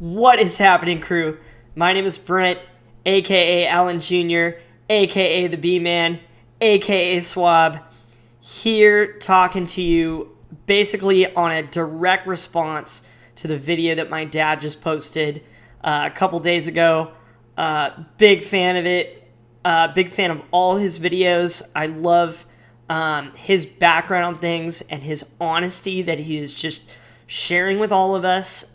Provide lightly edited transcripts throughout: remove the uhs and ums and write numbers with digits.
What is happening, crew? My name is Brent, aka Allen Jr., aka the B-Man, aka Swab, here talking to you basically on a direct response to the video that my dad just posted a couple days ago. Big fan of it. Big fan of all his videos. I love his background on things and his honesty that he is just sharing with all of us.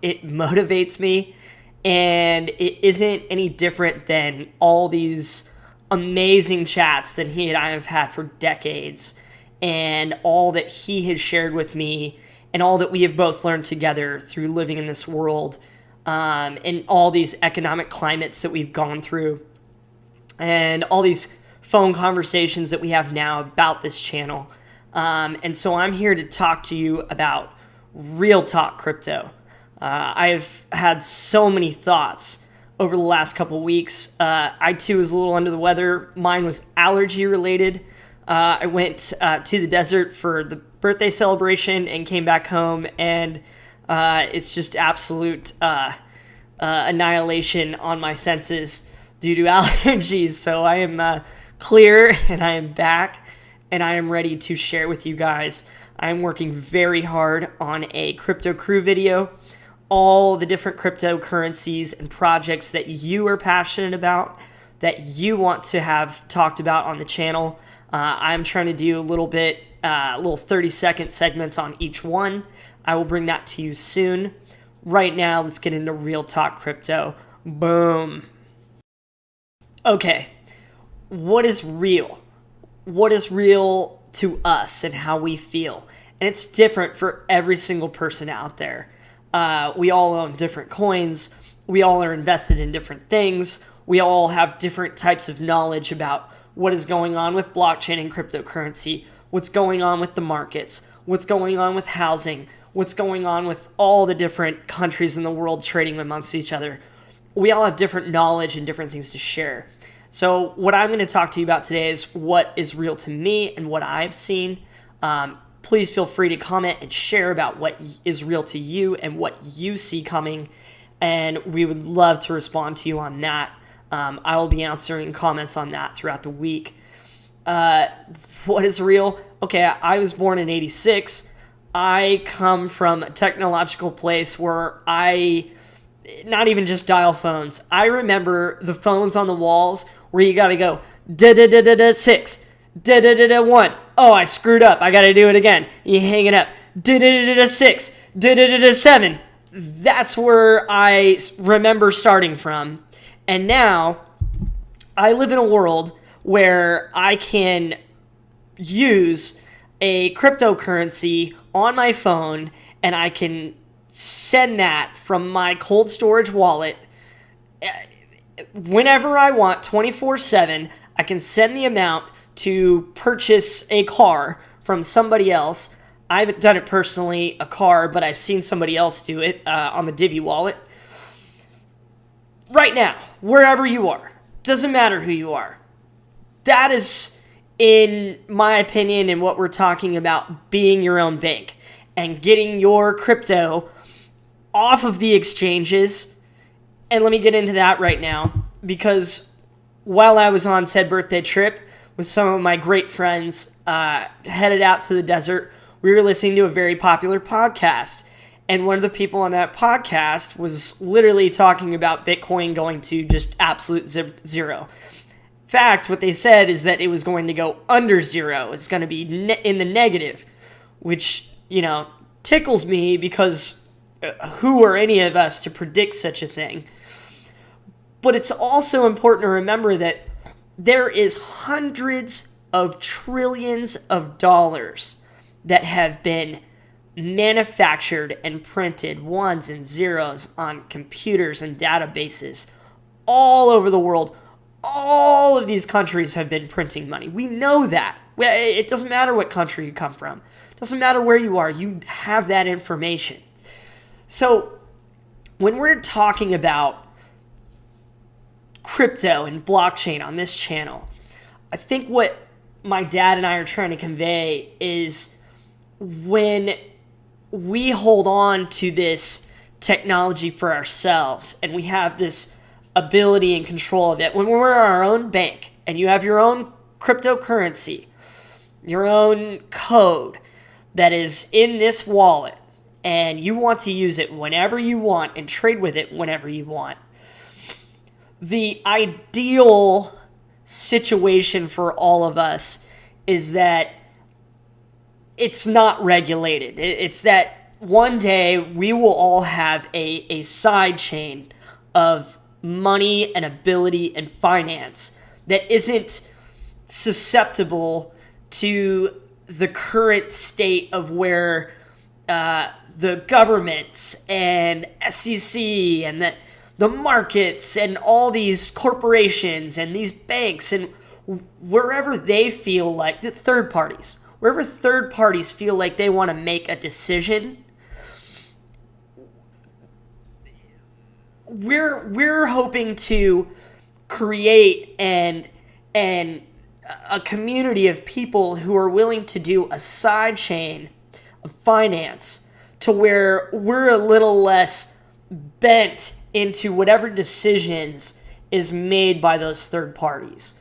It motivates me, and it isn't any different than all these amazing chats that he and I have had for decades, and all that he has shared with me, and all that we have both learned together through living in this world, and all these economic climates that we've gone through, and all these phone conversations that we have now about this channel. And so I'm here to talk to you about Real Talk Crypto. I've had so many thoughts over the last couple weeks. I too was a little under the weather. Mine was allergy related. I went to the desert for the birthday celebration and came back home, and it's just absolute annihilation on my senses due to allergies. So I am clear, and I am back, and I am ready to share with you guys. I'm working very hard on a crypto crew video, all the different cryptocurrencies and projects that you are passionate about, that you want to have talked about on the channel. I'm trying to do a little 30-second segments on each one. I will bring that to you soon. Right now, let's get into Real Talk Crypto. Boom. Okay, what is real? What is real to us and how we feel? And it's different for every single person out there. We all own different coins. We all are invested in different things. We all have different types of knowledge about what is going on with blockchain and cryptocurrency, what's going on with the markets, what's going on with housing, what's going on with all the different countries in the world trading amongst each other. We all have different knowledge and different things to share. So what I'm going to talk to you about today is what is real to me and what I've seen. Please feel free to comment and share about what is real to you and what you see coming, and we would love to respond to you on that. I will be answering comments on that throughout the week. What is real? Okay, I was born in 86. I come from a technological place where not even just dial phones. I remember the phones on the walls where you got to go da-da-da-da-da-6, da-da-da-da-1. Oh, I screwed up. I got to do it again. You hang it up. Da-da-da-da-6, da-da-da-da-7. That's where I remember starting from. And now I live in a world where I can use a cryptocurrency on my phone, and I can send that from my cold storage wallet whenever I want, 24/7. I can send the amount to purchase a car from somebody else. I haven't done it personally, a car, but I've seen somebody else do it on the Divi wallet. Right now, wherever you are, doesn't matter who you are. That is, in my opinion, and what we're talking about, being your own bank and getting your crypto off of the exchanges. And let me get into that right now, because while I was on said birthday trip with some of my great friends, headed out to the desert, we were listening to a very popular podcast. And one of the people on that podcast was literally talking about Bitcoin going to just absolute zero. In fact, what they said is that it was going to go under zero. It's going to be in the negative, which, tickles me, because who are any of us to predict such a thing? But it's also important to remember that there is hundreds of trillions of dollars that have been manufactured and printed, ones and zeros, on computers and databases all over the world. All of these countries have been printing money. We know that. It doesn't matter what country you come from. It doesn't matter where you are. You have that information. So when we're talking about crypto and blockchain on this channel, I think what my dad and I are trying to convey is, when we hold on to this technology for ourselves, and we have this ability and control of it. When we're our own bank and you have your own cryptocurrency, your own code that is in this wallet, and you want to use it whenever you want and trade with it whenever you want, the ideal situation for all of us is that it's not regulated. It's that one day we will all have a side chain of money and ability and finance that isn't susceptible to the current state of where the governments and SEC and the markets and all these corporations and these banks and wherever they feel like, the third parties, wherever third parties feel like they want to make a decision, we're hoping to create and a community of people who are willing to do a side chain of finance to where we're a little less bent into whatever decisions is made by those third parties.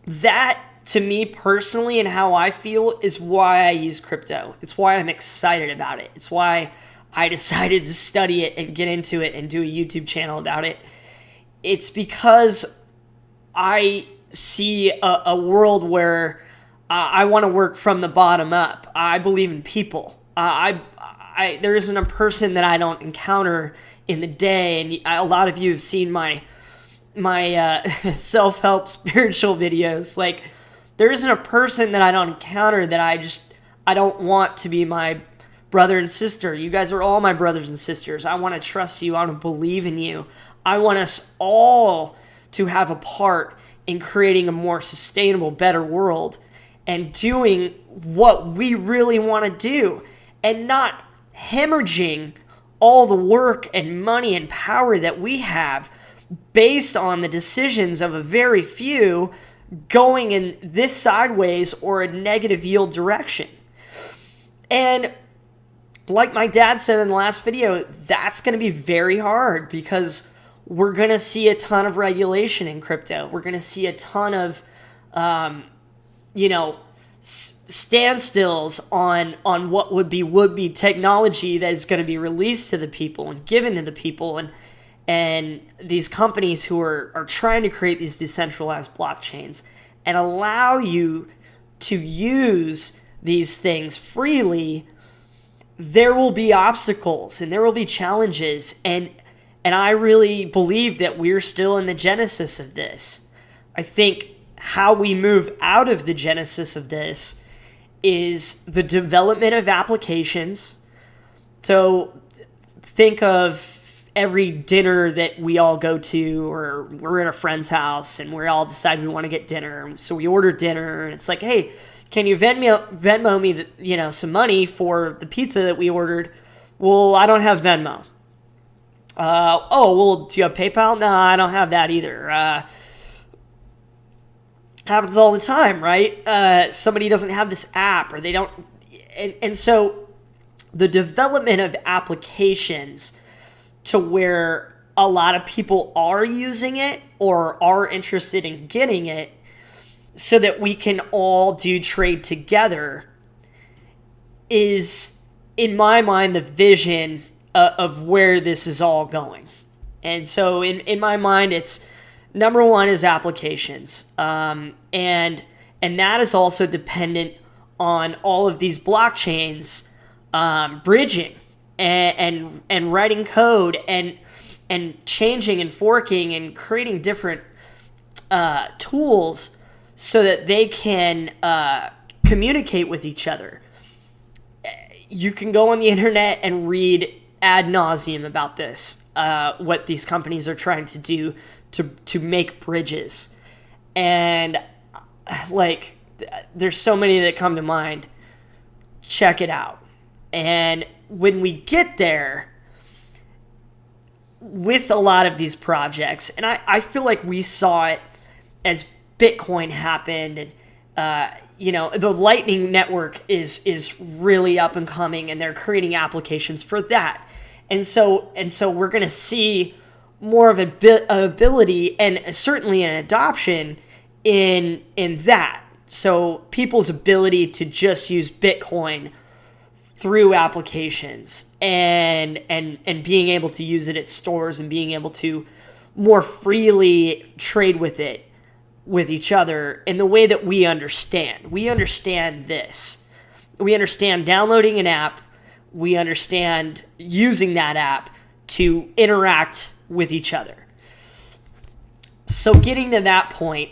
That, to me personally, and how I feel, is why I use crypto. It's why I'm excited about it. It's why I decided to study it and get into it and do a YouTube channel about it. It's because I see a world where I want to work from the bottom up. I believe in people. There isn't a person that I don't encounter in the day, and a lot of you have seen my self-help spiritual videos. Like, there isn't a person that I don't encounter that I don't want to be my brother and sister. You guys are all my brothers and sisters. I want to trust you. I want to believe in you. I want us all to have a part in creating a more sustainable, better world and doing what we really want to do and not hemorrhaging all the work and money and power that we have based on the decisions of a very few going in this sideways or a negative yield direction. And like my dad said in the last video, that's going to be very hard because we're going to see a ton of regulation in crypto. We're going to see a ton of, standstills on what would be technology that is going to be released to the people and given to the people, and these companies who are trying to create these decentralized blockchains and allow you to use these things freely. There will be obstacles and there will be challenges, and I really believe that we're still in the genesis of this. I think how we move out of the genesis of this is the development of applications. So think of every dinner that we all go to, or we're at a friend's house and we all decide we want to get dinner. So we order dinner and it's like, hey, can you Venmo me some money for the pizza that we ordered? Well, I don't have Venmo. Do you have PayPal? No, I don't have that either. Happens all the time, right? Somebody doesn't have this app, or they don't. And so the development of applications to where a lot of people are using it or are interested in getting it so that we can all do trade together is, in my mind, the vision of where this is all going. And so in my mind, it's number one is applications. And that is also dependent on all of these blockchains bridging and writing code and changing and forking and creating different tools so that they can communicate with each other. You can go on the internet and read ad nauseum about this, what these companies are trying to do to make bridges. And like, there's so many that come to mind. Check it out. And when we get there with a lot of these projects, and I feel like we saw it as Bitcoin happened, and the Lightning Network is really up and coming, and they're creating applications for that. And so we're going to see more of an ability and certainly an adoption in that. So people's ability to just use Bitcoin through applications and being able to use it at stores and being able to more freely trade with it with each other in the way that we understand. We understand this. We understand downloading an app. We understand using that app to interact with each other. So getting to that point,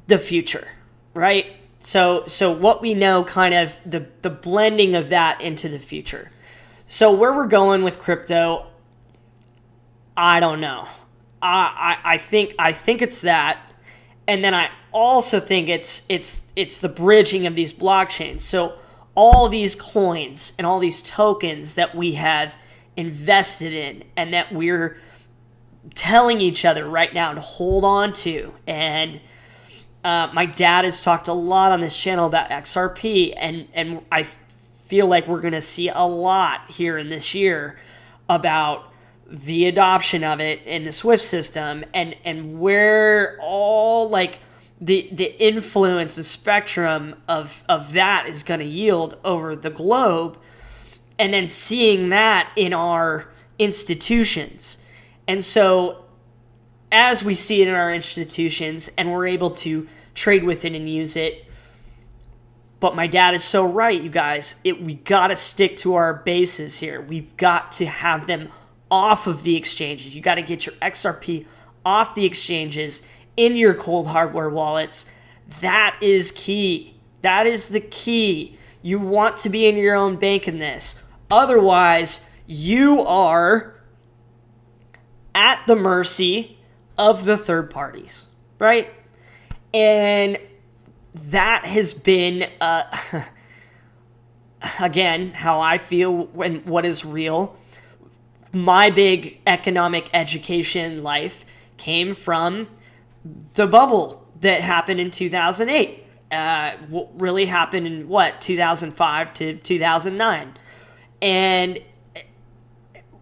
the future, right? So what we know, kind of the blending of that into the future. So where we're going with crypto, I don't know. I think it's that, and then I also think it's the bridging of these blockchains. So all these coins and all these tokens that we have invested in and that we're telling each other right now to hold on to. And my dad has talked a lot on this channel about XRP, and I feel like we're going to see a lot here in this year about the adoption of it in the SWIFT system and where all like the influence and spectrum of that is going to yield over the globe, and then seeing that in our institutions. And so as we see it in our institutions and we're able to trade with it and use it, but my dad is so right, you guys, we got to stick to our bases here. We've got to have them off of the exchanges. You got to get your XRP off the exchanges into your cold hardware wallets. That is key. That is the key. You want to be in your own bank in this. Otherwise, you are at the mercy of the third parties, right? And that has been, again, how I feel when what is real. My big economic education life came from the bubble that happened in 2008. What really happened in 2005 to 2009. And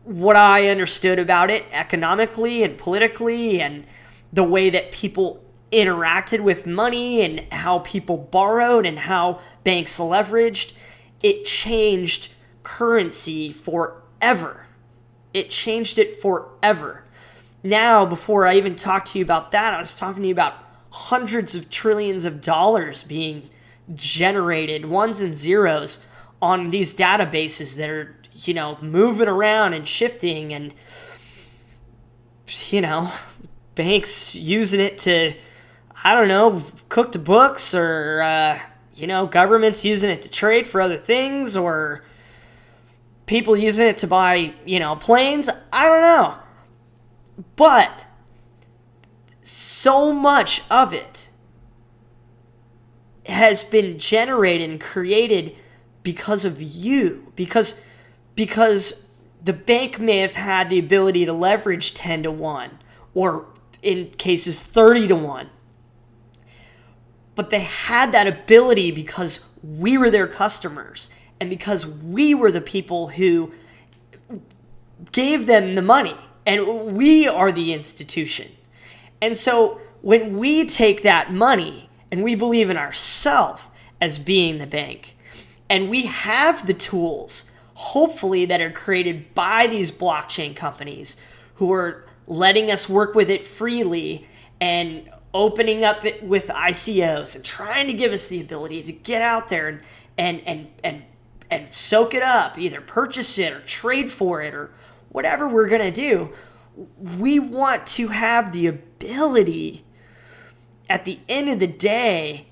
what I understood about it economically and politically, and the way that people interacted with money and how people borrowed and how banks leveraged, it changed currency forever. It changed it forever. Now, before I even talked to you about that, I was talking to you about hundreds of trillions of dollars being generated, ones and zeros, on these databases that are, moving around and shifting, and, banks using it to, cook the books, or, governments using it to trade for other things, or people using it to buy, planes. I don't know. But so much of it has been generated and created because of you. Because the bank may have had the ability to leverage 10 to 1, or in cases 30 to 1. But they had that ability because we were their customers, and because we were the people who gave them the money, and we are the institution. And so when we take that money and we believe in ourselves as being the bank, and we have the tools, hopefully, that are created by these blockchain companies who are letting us work with it freely and opening up it with ICOs and trying to give us the ability to get out there and soak it up, either purchase it or trade for it or whatever we're going to do. We want to have the ability at the end of the day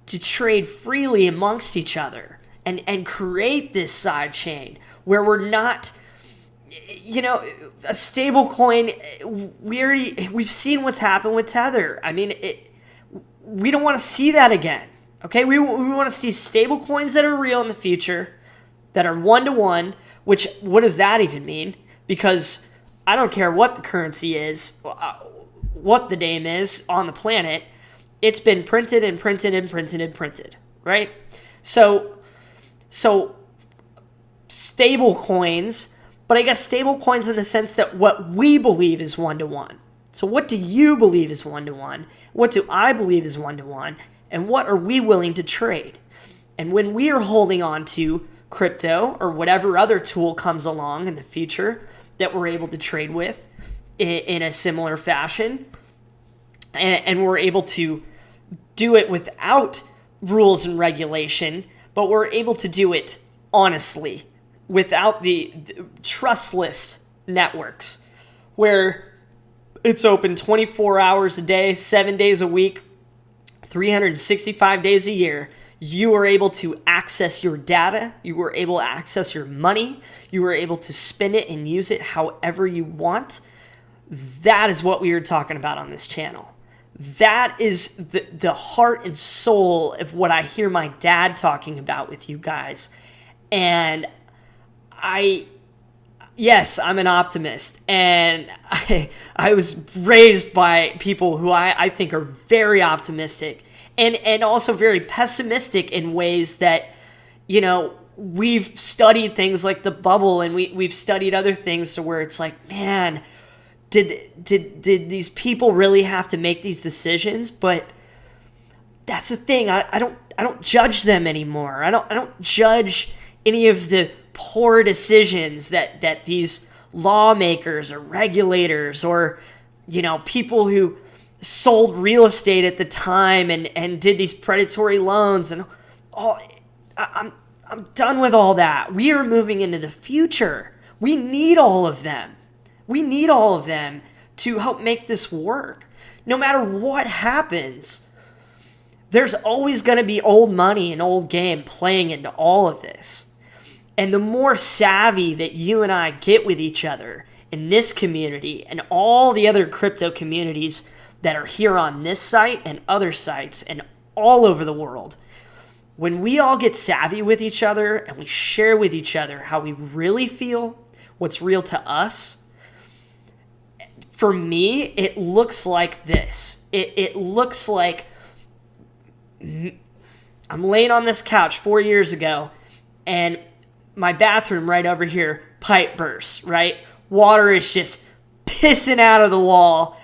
to trade freely amongst each other and create this side chain where we're not, a stable coin. We've seen what's happened with Tether. I mean, we don't want to see that again. Okay, we want to see stable coins that are real in the future, that are one-to-one, which, what does that even mean? Because I don't care what the currency is, what the name is on the planet, it's been printed and printed and printed and printed, right? So stable coins, but I guess stable coins in the sense that what we believe is one-to-one. So what do you believe is one-to-one? What do I believe is one-to-one? And what are we willing to trade? And when we are holding on to crypto or whatever other tool comes along in the future that we're able to trade with in a similar fashion, and we're able to do it without rules and regulation, but we're able to do it honestly without the trustless networks where it's open 24 hours a day, 7 days a week, 365 days a year. You are able to access your data. You are able to access your money. You are able to spend it and use it however you want. That is what we are talking about on this channel. That is the heart and soul of what I hear my dad talking about with you guys. And yes, I'm an optimist. And I was raised by people who I think are very optimistic and also very pessimistic in ways that, we've studied things like the bubble and we've studied other things to where it's like, man, did these people really have to make these decisions? But that's the thing. I don't judge them anymore. I don't judge any of the poor decisions that these lawmakers or regulators or people who sold real estate at the time and did these predatory loans and all. I'm done with all that. We are moving into the future. We need all of them. We need all of them to help make this work. No matter what happens, there's always going to be old money and old game playing into all of this. And the more savvy that you and I get with each other in this community and all the other crypto communities that are here on this site and other sites and all over the world, when we all get savvy with each other and we share with each other how we really feel, what's real to us, for me, it looks like this. It looks like I'm laying on this couch 4 years ago, and my bathroom right over here, pipe bursts, right? Water is just pissing out of the wall,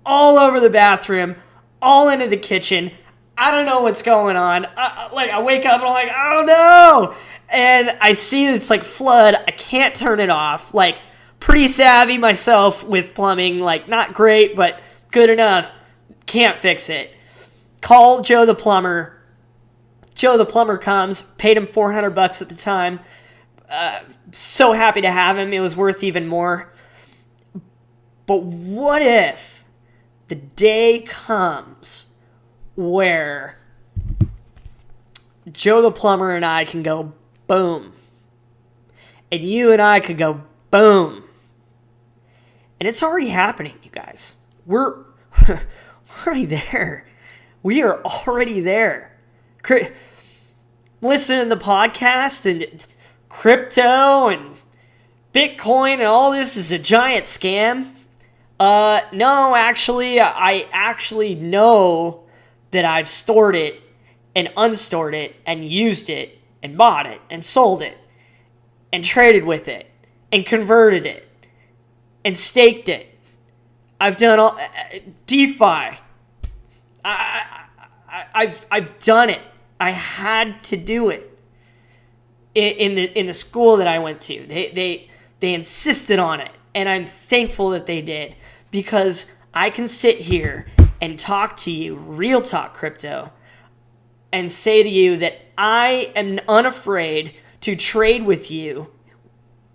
all over the bathroom, all into the kitchen. I don't know what's going on. I wake up and I'm like, oh no! And I see it's like flood. I can't turn it off. Pretty savvy myself with plumbing, not great, but good enough. Can't fix it. Call Joe the plumber. Joe the plumber comes, paid him $400 at the time. So happy to have him. It was worth even more. But what if the day comes where Joe the plumber and I can go boom, and you and I could go boom? And it's already happening, you guys. We're already there. We are already there. Listen to the podcast and crypto and Bitcoin and all this is a giant scam. No, actually, I actually know that I've stored it and unstored it and used it and bought it and sold it and traded with it and converted it and staked it. I've done all DeFi. I've done it. I had to do it in the school that I went to. They insisted on it, and I'm thankful that they did, because I can sit here and talk to you, real talk crypto, and say to you that I am unafraid to trade with you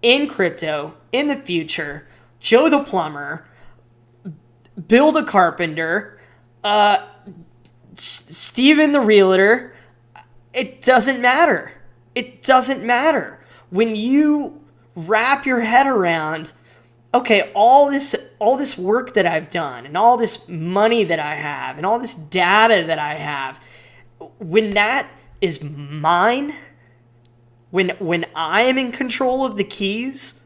in crypto in the future. Joe the plumber, Bill the carpenter, Steven the realtor. It doesn't matter. It doesn't matter. When you wrap your head around, okay, all this work that I've done and all this money that I have and all this data that I have, when that is mine, when I am in control of the keys,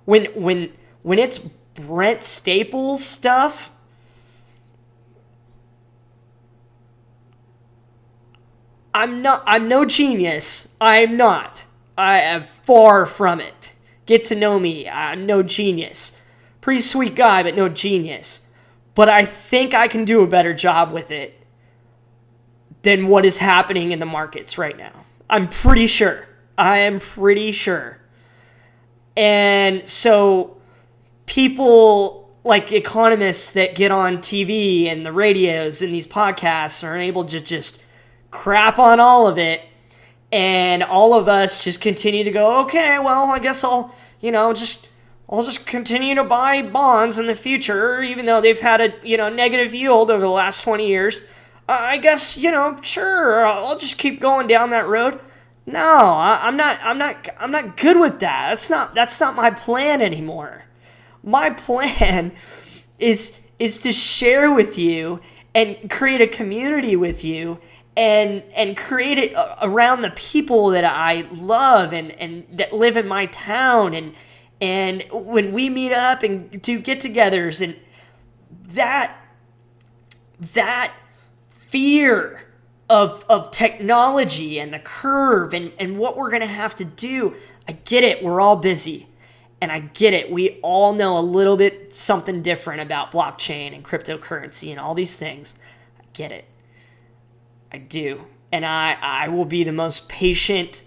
when it's Brent Staples stuff, I'm no genius. I'm not. I am far from it. get to know me. No genius. Pretty sweet guy, but no genius. But I think I can do a better job with it than what is happening in the markets right now. I'm pretty sure. I am pretty sure. And so people like economists that get on TV and the radios and these podcasts are able to just crap on all of it. And all of us just continue to go, okay, well, I guess I'll just continue to buy bonds in the future, even though they've had a, negative yield over the last 20 years. I guess, sure, I'll just keep going down that road. No, I'm not good with that. That's not my plan anymore. My plan is to share with you and create a community with you and create it around the people that I love and that live in my town and when we meet up and do get-togethers and that fear of technology and the curve and what we're going to have to do. I get it. We're all busy. And I get it. We all know a little bit something different about blockchain and cryptocurrency and all these things. I get it. I do. And I will be the most patient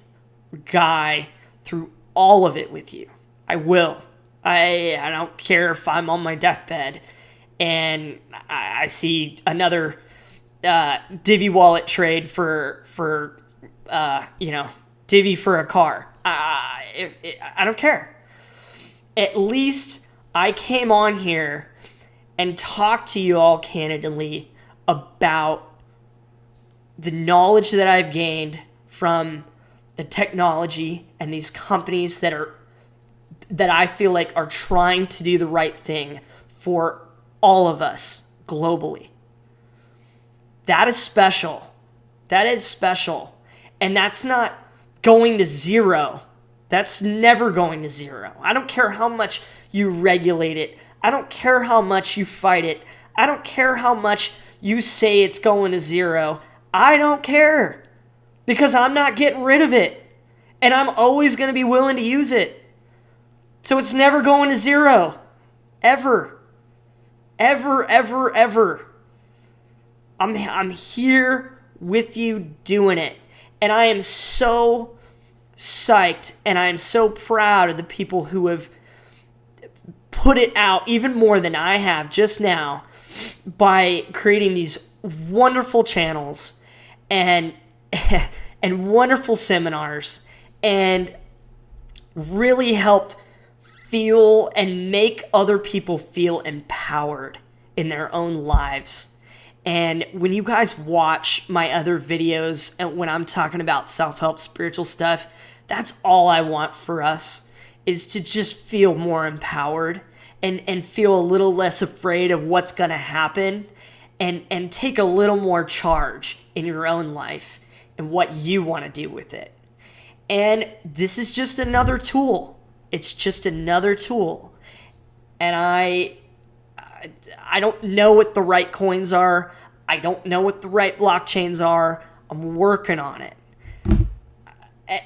guy through all of it with you. I will. I don't care if I'm on my deathbed and I see another Divi wallet trade for Divi for a car. I don't care. At least I came on here and talked to you all candidly about the knowledge that I've gained from the technology and these companies that I feel like are trying to do the right thing for all of us globally. That is special. That is special. And that's not going to zero. That's never going to zero. I don't care how much you regulate it. I don't care how much you fight it. I don't care how much you say it's going to zero. I don't care. Because I'm not getting rid of it. And I'm always going to be willing to use it. So it's never going to zero. Ever. Ever, ever, ever. I'm here with you doing it. And I am so psyched and I am so proud of the people who have put it out even more than I have just now by creating these wonderful channels and wonderful seminars and really helped feel and make other people feel empowered in their own lives. And when you guys watch my other videos and when I'm talking about self-help spiritual stuff, that's all I want for us is to just feel more empowered and feel a little less afraid of what's going to happen and take a little more charge in your own life and what you want to do with it. And this is just another tool. It's just another tool. And I don't know what the right coins are. I don't know what the right blockchains are. I'm working on it.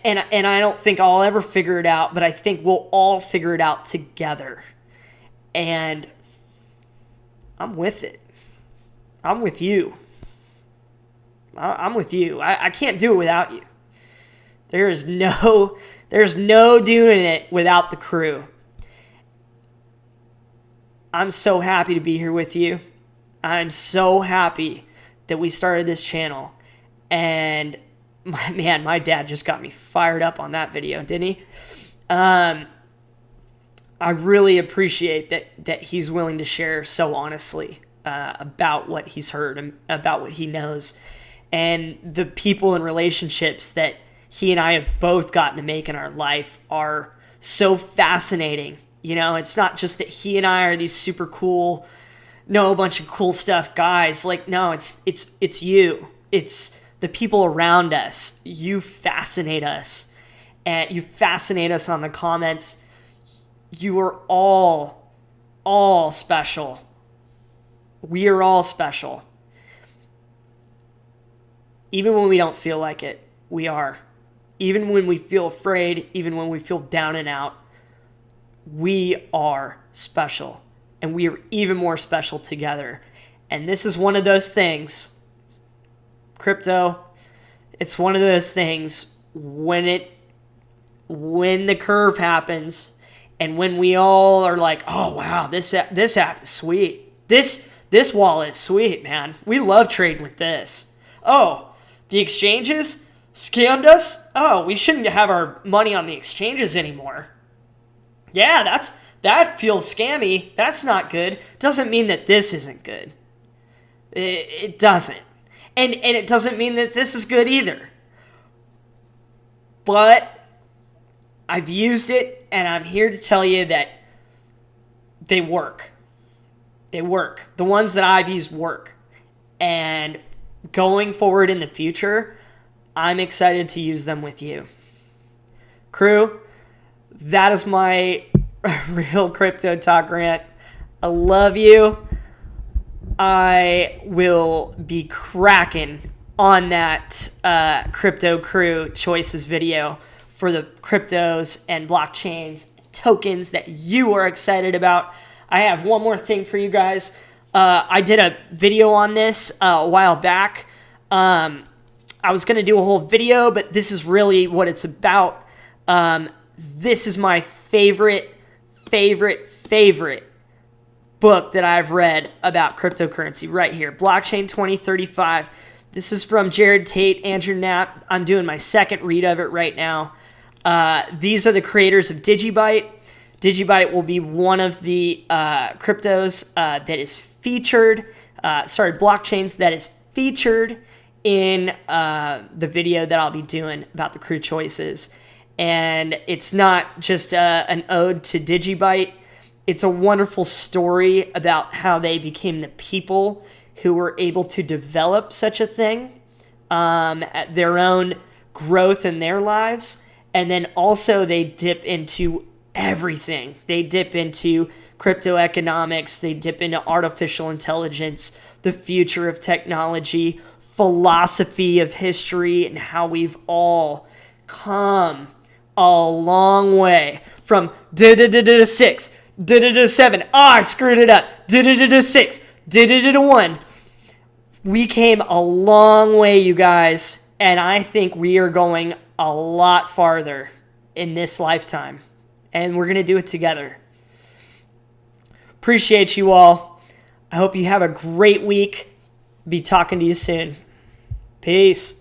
And I don't think I'll ever figure it out, but I think we'll all figure it out together. And I'm with it. I'm with you. I'm with you. I can't do it without you. There's no doing it without the crew. I'm so happy to be here with you. I'm so happy that we started this channel. And my dad just got me fired up on that video, didn't he? I really appreciate that he's willing to share so honestly about what he's heard and about what he knows. And the people and relationships that he and I have both gotten to make in our life are so fascinating. You know, it's not just that he and I are these super cool, know a bunch of cool stuff guys. Like, no, it's you. It's the people around us. You fascinate us. And you fascinate us on the comments. You are all special. We are all special. Even when we don't feel like it, we are. Even when we feel afraid, even when we feel down and out, we are special, and we are even more special together. And this is one of those things, crypto, it's one of those things when the curve happens and when we all are like, oh wow, this app is sweet. This wallet is sweet, man. We love trading with this. Oh, the exchanges scammed us? Oh, we shouldn't have our money on the exchanges anymore. Yeah, that feels scammy. That's not good. Doesn't mean that this isn't good. It doesn't. And it doesn't mean that this is good either. But I've used it, and I'm here to tell you that they work. They work. The ones that I've used work. And going forward in the future, I'm excited to use them with you. Crew, that is my real crypto talk rant. I love you. I will be cracking on that Crypto Crew Choices video for the cryptos and blockchains, tokens that you are excited about. I have one more thing for you guys. I did a video on this a while back. I was going to do a whole video, but this is really what it's about. This is my favorite book that I've read about cryptocurrency right here. Blockchain 2035. This is from Jared Tate, Andrew Knapp. I'm doing my second read of it right now. These are the creators of Digibyte. Digibyte will be one of the cryptos that is featured, blockchains that is featured in the video that I'll be doing about the crew choices. And it's not just an ode to Digibyte. It's a wonderful story about how they became the people who were able to develop such a thing at their own growth in their lives. And then also they dip into everything. They dip into crypto economics. They dip into artificial intelligence, the future of technology, philosophy of history, and how we've all come a long way from 6, 7. Oh, I screwed it up. 6, 1. We came a long way, you guys, and I think we are going a lot farther in this lifetime, and we're going to do it together. Appreciate you all. I hope you have a great week. Be talking to you soon. Peace.